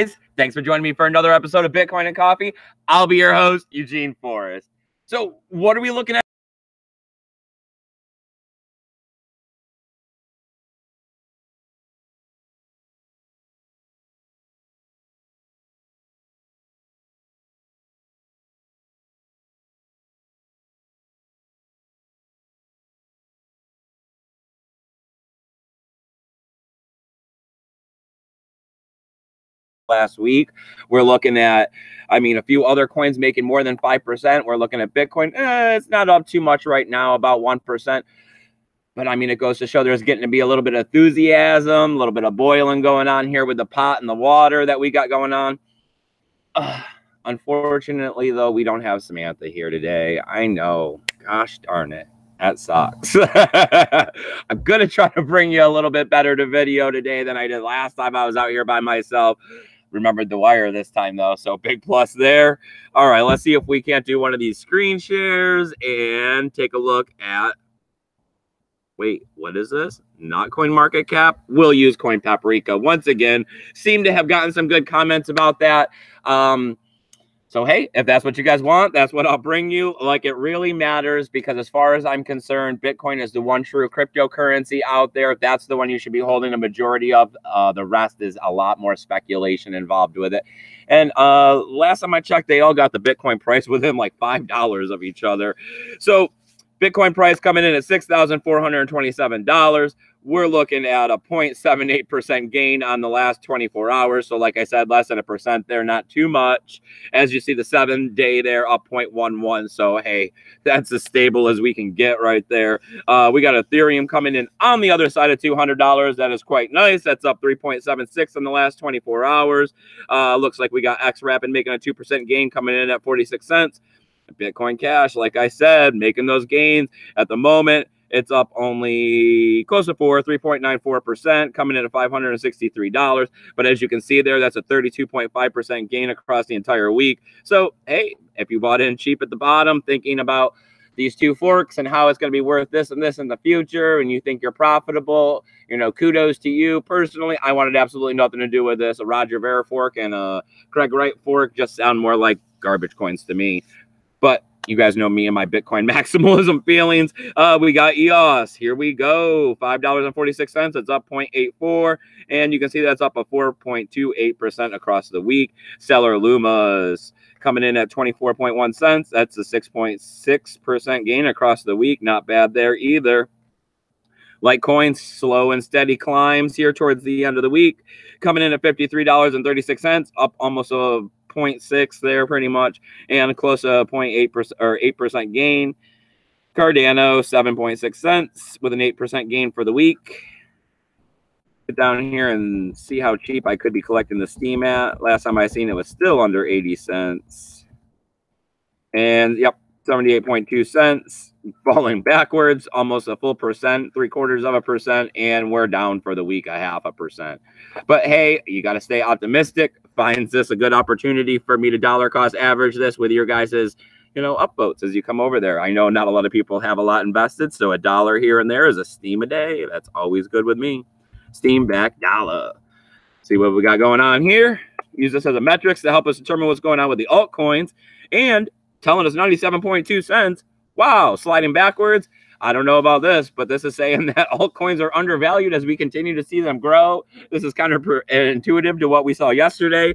guys. Thanks for joining me for another episode of Bitcoin and Coffee. I'll be your host, Eugene Forrest. So what are we looking at? Last week, we're looking at, a few other coins making more than 5%. We're looking at Bitcoin. It's not up too much right now, about 1%. But it goes to show there's getting to be a little bit of enthusiasm, a little bit of boiling going on here with the pot and the water that we got going on. Unfortunately, though, we don't have Samantha here today. I know. Gosh darn it. That sucks. I'm going to try to bring you a little bit better to video today than I did last time I was out here by myself. Remembered the wire this time, though, so big plus there. All right, let's see if we can't do one of these screen shares and take a look at... Wait, what is this? Not CoinMarketCap. We'll use Coin Paprika. Once again, seem to have gotten some good comments about that. So, hey, if that's what you guys want, that's what I'll bring you. Like, it really matters because as far as I'm concerned, Bitcoin is the one true cryptocurrency out there. That's the one you should be holding a majority of. The rest is a lot more speculation involved with it. And last time I checked, they all got the Bitcoin price within like $5 of each other. So Bitcoin price coming in at $6,427. We're looking at a 0.78% gain on the last 24 hours. So like I said, less than 1% there, not too much. As you see, the 7-day there up 0.11. So, hey, that's as stable as we can get right there. We got Ethereum coming in on the other side of $200. That is quite nice. That's up 3.76 in the last 24 hours. Looks like we got XRapid making a 2% gain coming in at 46 cents. Bitcoin Cash, like I said, making those gains at the moment. It's up only close to 3.94%, coming in at $563. But as you can see there, that's a 32.5% gain across the entire week. So, hey, if you bought in cheap at the bottom, thinking about these two forks and how it's going to be worth this and this in the future, and you think you're profitable, kudos to you. Personally, I wanted absolutely nothing to do with this. A Roger Ver fork and a Craig Wright fork just sound more like garbage coins to me. But you guys know me and my Bitcoin maximalism feelings. We got EOS. Here we go. $5.46. It's up 0.84. And you can see that's up a 4.28% across the week. Stellar Lumas coming in at 24.1 cents. That's a 6.6% gain across the week. Not bad there either. Litecoin, slow and steady climbs here towards the end of the week. Coming in at $53.36. Up almost a 0.6 there pretty much, and close to 0.8% or 8% gain. Cardano 7.6 cents with an 8% gain for the week. Get down here and see how cheap I could be collecting the Steam at. Last time I seen it was still under 80 cents. And yep, 78.2 cents. Falling backwards almost a full percent, 0.75%, and we're down for the week 0.5%. But hey, you got to stay optimistic. Finds this a good opportunity for me to dollar cost average this with your guys's upvotes as you come over there. I know not a lot of people have a lot invested, so $1 here and there is a Steam a day. That's always good with me. Steam back dollar. See what we got going on here. Use this as a metrics to help us determine what's going on with the altcoins, and telling us 97.2 cents. Wow, sliding backwards. I don't know about this, but this is saying that altcoins are undervalued as we continue to see them grow. This is kind of intuitive to what we saw yesterday.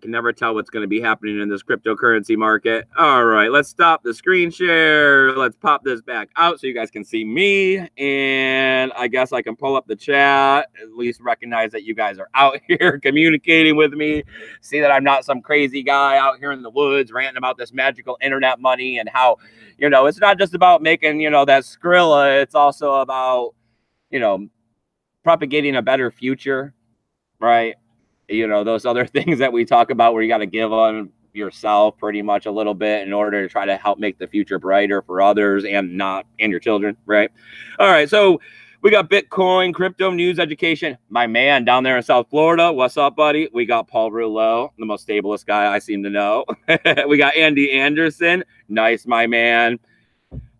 You can never tell what's going to be happening in this cryptocurrency market. All right, let's stop the screen share. Let's pop this back out so you guys can see me. And I guess I can pull up the chat, at least recognize that you guys are out here communicating with me. See that I'm not some crazy guy out here in the woods ranting about this magical internet money and how, it's not just about making, that Skrilla. It's also about, propagating a better future, right? Those other things that we talk about where you got to give on yourself pretty much a little bit in order to try to help make the future brighter for others and your children, right? All right, so we got Bitcoin, crypto news, education. My man down there in South Florida. What's up, buddy? We got Paul Rouleau, the most stablest guy I seem to know. We got Andy Anderson. Nice, my man.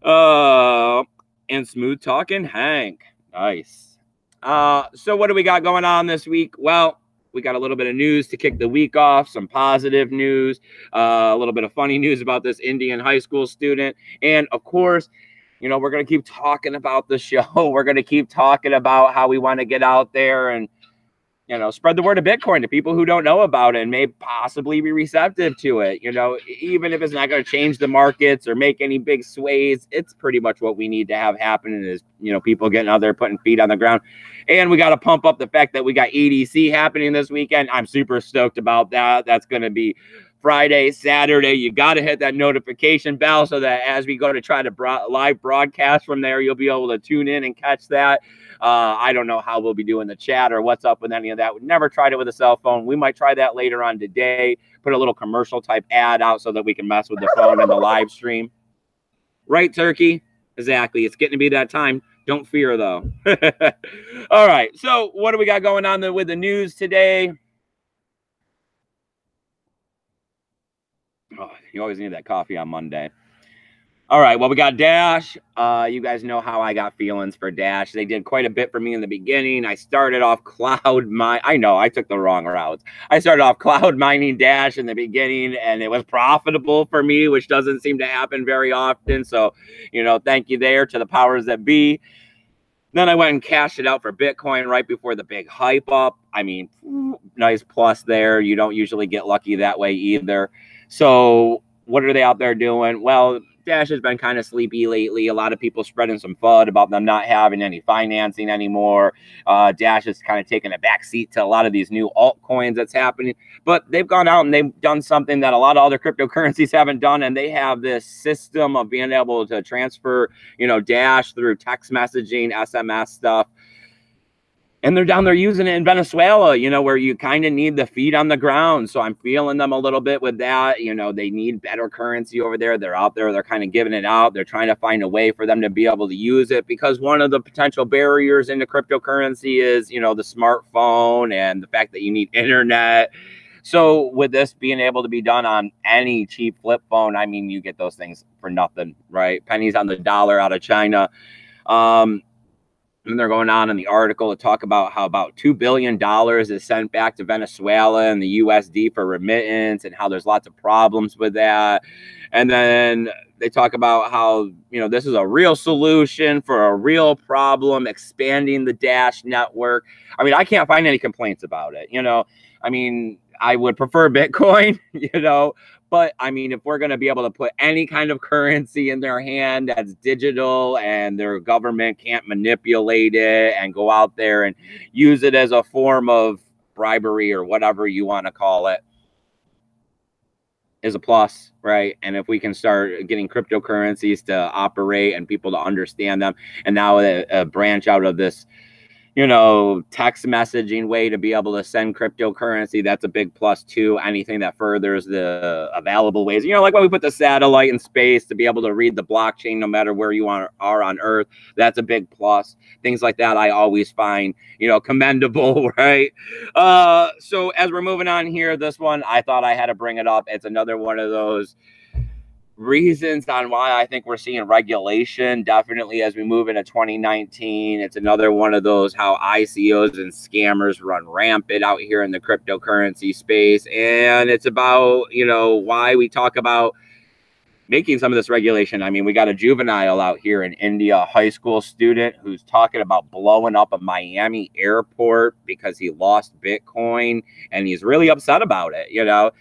And Smooth Talking Hank. Nice. So what do we got going on this week? Well, we got a little bit of news to kick the week off, some positive news, a little bit of funny news about this Indian high school student. And of course, we're going to keep talking about the show. We're going to keep talking about how we want to get out there and spread the word of Bitcoin to people who don't know about it and may possibly be receptive to it. Even if it's not going to change the markets or make any big sways, it's pretty much what we need to have happen is, people getting out there, putting feet on the ground. And we got to pump up the fact that we got EDC happening this weekend. I'm super stoked about that. That's going to be Friday, Saturday. You got to hit that notification bell so that as we go to try to live broadcast from there, you'll be able to tune in and catch that. I don't know how we'll be doing the chat or what's up with any of that. We never tried it with a cell phone. We might try that later on today. Put a little commercial type ad out so that we can mess with the phone and the live stream. Right, Turkey? Exactly. It's getting to be that time. Don't fear, though. All right. So what do we got going on with the news today? Oh, you always need that coffee on Monday. All right, well, we got Dash. You guys know how I got feelings for Dash. They did quite a bit for me in the beginning. I started off I know, I took the wrong route. I started off cloud mining Dash in the beginning, and it was profitable for me, which doesn't seem to happen very often. So, thank you there to the powers that be. Then I went and cashed it out for Bitcoin right before the big hype up. I mean, nice plus there. You don't usually get lucky that way either. So what are they out there doing? Well, Dash has been kind of sleepy lately. A lot of people spreading some FUD about them not having any financing anymore. Dash is kind of taking a back seat to a lot of these new altcoins that's happening. But they've gone out and they've done something that a lot of other cryptocurrencies haven't done. And they have this system of being able to transfer, Dash through text messaging, SMS stuff. And they're down there using it in Venezuela, where you kind of need the feet on the ground. So I'm feeling them a little bit with that. They need better currency over there. They're out there. They're kind of giving it out. They're trying to find a way for them to be able to use it because one of the potential barriers into cryptocurrency is, the smartphone and the fact that you need internet. So with this being able to be done on any cheap flip phone, I mean, you get those things for nothing, right? Pennies on the dollar out of China. And they're going on in the article to talk about how about $2 billion is sent back to Venezuela and the USD for remittance and how there's lots of problems with that. And then they talk about how, this is a real solution for a real problem, expanding the Dash network. I mean, I can't find any complaints about it. I mean, I would prefer Bitcoin, but I mean, if we're going to be able to put any kind of currency in their hand that's digital and their government can't manipulate it and go out there and use it as a form of bribery or whatever you want to call it, is a plus, right? And if we can start getting cryptocurrencies to operate and people to understand them, and now a branch out of this, text messaging way to be able to send cryptocurrency, that's a big plus too. Anything that furthers the available ways, like when we put the satellite in space to be able to read the blockchain no matter where you are on Earth, that's a big plus. Things like that I always find, commendable, right? So as we're moving on here, this one, I thought I had to bring it up. It's another one of those reasons on why I think we're seeing regulation definitely as we move into 2019. It's another one of those how ICOs and scammers run rampant out here in the cryptocurrency space. And it's about, why we talk about making some of this regulation. I mean, we got a juvenile out here in India, a high school student who's talking about blowing up a Miami airport because he lost Bitcoin and he's really upset about it,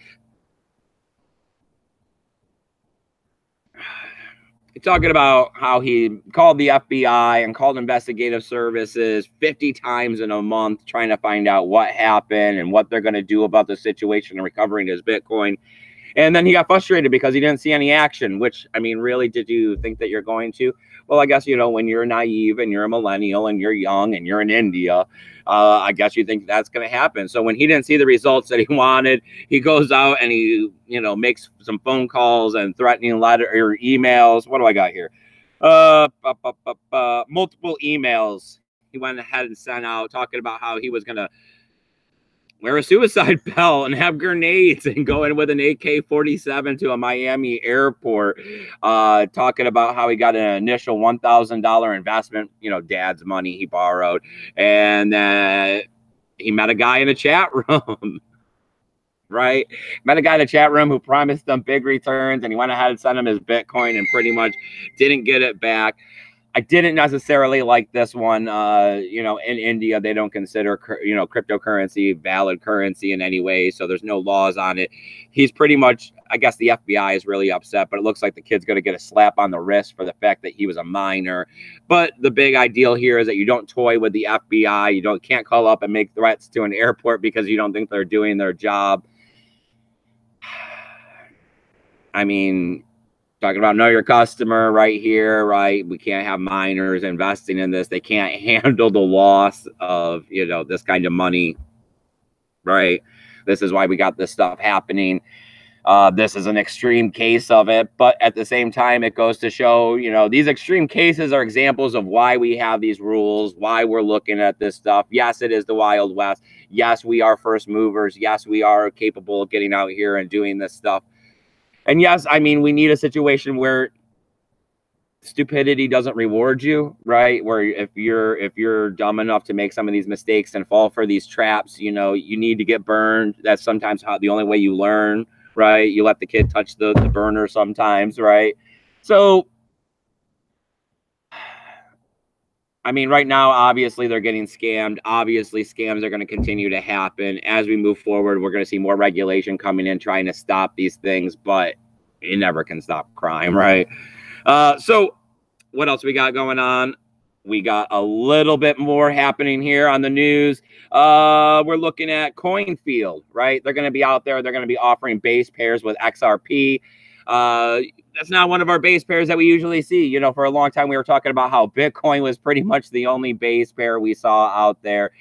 talking about how he called the FBI and called investigative services 50 times in a month trying to find out what happened and what they're going to do about the situation and recovering his Bitcoin. And then he got frustrated because he didn't see any action, which, I mean, really, did you think that you're going to? Well, I guess, when you're naive and you're a millennial and you're young and you're in India, I guess you think that's going to happen. So when he didn't see the results that he wanted, he goes out and he, makes some phone calls and threatening letter or emails. What do I got here? Multiple emails he went ahead and sent out talking about how he was going to wear a suicide belt and have grenades and go in with an AK-47 to a Miami airport, talking about how he got an initial $1,000 investment, you know, dad's money he borrowed, and he met a guy in a chat room. Right? Met a guy in the chat room who promised them big returns, and he went ahead and sent him his Bitcoin and pretty much didn't get it back. I didn't necessarily like this one. You know, in India, they don't consider, you know, cryptocurrency valid currency in any way. So there's no laws on it. He's pretty much, I guess the FBI is really upset, but it looks like the kid's going to get a slap on the wrist for the fact that he was a minor. But the big ideal here is that you don't toy with the FBI. You can't call up and make threats to an airport because you don't think they're doing their job. I mean, talking about know your customer right here, right? We can't have minors investing in this. They can't handle the loss of, you know, this kind of money, right? This is why we got this stuff happening. This is an extreme case of it, but at the same time, it goes to show, you know, these extreme cases are examples of why we have these rules, why we're looking at this stuff. Yes, it is the Wild West. Yes, we are first movers. Yes, we are capable of getting out here and doing this stuff. And yes, I mean, we need a situation where stupidity doesn't reward you, right? Where if you're dumb enough to make some of these mistakes and fall for these traps, you know, you need to get burned. That's sometimes the only way you learn, right? You let the kid touch the burner sometimes, right? So, I mean, right now, obviously, they're getting scammed. Obviously, scams are going to continue to happen. As we move forward, we're going to see more regulation coming in trying to stop these things, but you never can stop crime, right? So what else we got going on? We got a little bit more happening here on the news. We're looking at Coinfield, right? They're going to be out there. They're going to be offering base pairs with XRP. That's not one of our base pairs that we usually see. You know, for a long time, we were talking about how Bitcoin was pretty much the only base pair we saw out there.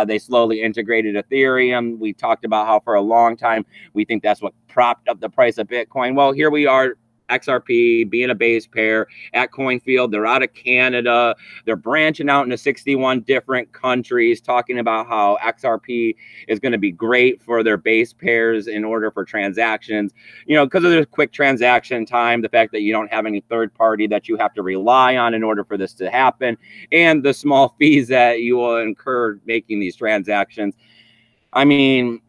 They slowly integrated Ethereum. We talked about how for a long time, we think that's what propped up the price of Bitcoin. Well, here we are. XRP being a base pair at Coinfield. They're out of Canada. They're branching out into 61 different countries, talking about how XRP is going to be great for their base pairs in order for transactions, you know, because of the quick transaction time, the fact that you don't have any third party that you have to rely on in order for this to happen, and the small fees that you will incur making these transactions. I mean,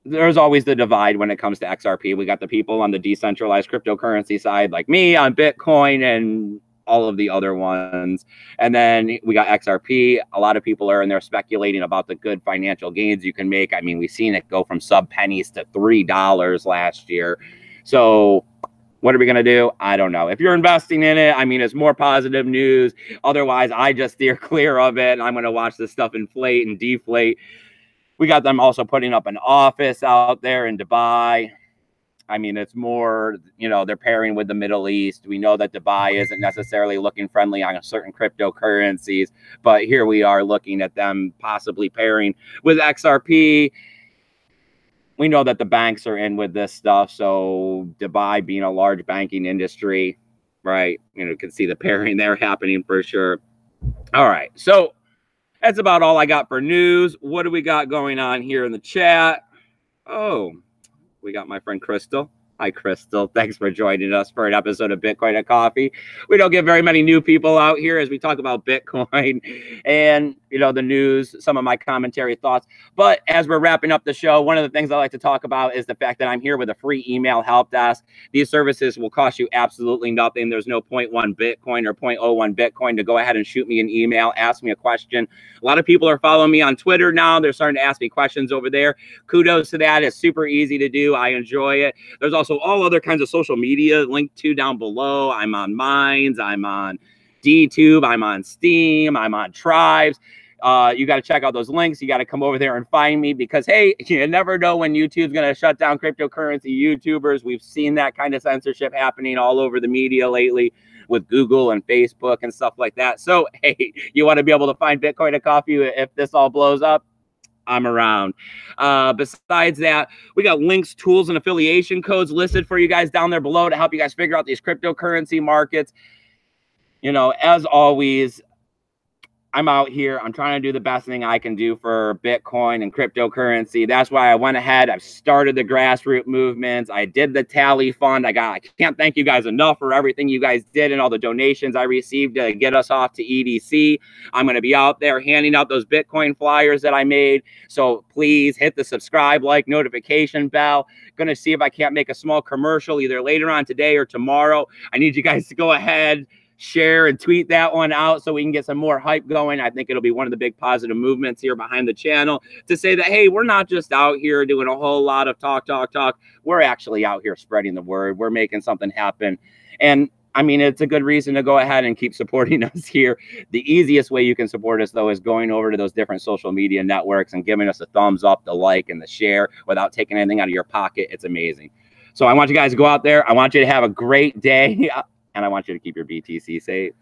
there's always the divide when it comes to XRP. We got the people on the decentralized cryptocurrency side, like me on Bitcoin and all of the other ones. And then we got XRP. A lot of people are in there speculating about the good financial gains you can make. I mean, we've seen it go from sub pennies to $3 last year. So what are we going to do? I don't know. If you're investing in it, I mean, it's more positive news. Otherwise, I just steer clear of it. I'm going to watch this stuff inflate and deflate. We got them also putting up an office out there in Dubai. I mean, it's more, you know, they're pairing with the Middle East. We know that Dubai isn't necessarily looking friendly on certain cryptocurrencies, but here we are looking at them possibly pairing with XRP. We know that the banks are in with this stuff. So Dubai being a large banking industry, right? You know, you can see the pairing there happening for sure. All right. So that's about all I got for news. What do we got going on here in the chat? Oh, we got my friend Crystal. Hi, Crystal. Thanks for joining us for an episode of Bitcoin and Coffee. We don't get very many new people out here as we talk about Bitcoin and, you know, the news, some of my commentary thoughts. But as we're wrapping up the show, one of the things I like to talk about is the fact that I'm here with a free email help desk. These services will cost you absolutely nothing. There's no 0.1 Bitcoin or 0.01 Bitcoin to go ahead and shoot me an email, ask me a question. A lot of people are following me on Twitter now. They're starting to ask me questions over there. Kudos to that. It's super easy to do. I enjoy it. There's also all other kinds of social media linked to down below. I'm on Minds. I'm on DTube. I'm on Steam. I'm on Tribes. You got to check out those links. You got to come over there and find me because, hey, you never know when YouTube's going to shut down cryptocurrency YouTubers. We've seen that kind of censorship happening all over the media lately with Google and Facebook and stuff like that. So, hey, you want to be able to find Bitcoin and Coffee if this all blows up? I'm around. Besides that, we got links, tools, and affiliation codes listed for you guys down there below to help you guys figure out these cryptocurrency markets. You know, as always, I'm out here. I'm trying to do the best thing I can do for Bitcoin and cryptocurrency. That's why I went ahead. I've started the grassroots movements. I did the tally fund. I can't thank you guys enough for everything you guys did and all the donations I received to get us off to EDC. I'm going to be out there handing out those Bitcoin flyers that I made. So please hit the subscribe, like, notification bell. Going to see if I can't make a small commercial either later on today or tomorrow. I need you guys to go ahead, share and tweet that one out so we can get some more hype going. I think it'll be one of the big positive movements here behind the channel to say that, hey, we're not just out here doing a whole lot of talk. We're actually out here spreading the word. We're making something happen. And I mean, it's a good reason to go ahead and keep supporting us here. The easiest way you can support us, though, is going over to those different social media networks and giving us a thumbs up, the like, and the share without taking anything out of your pocket. It's amazing. So I want you guys to go out there. I want you to have a great day. And I want you to keep your BTC safe.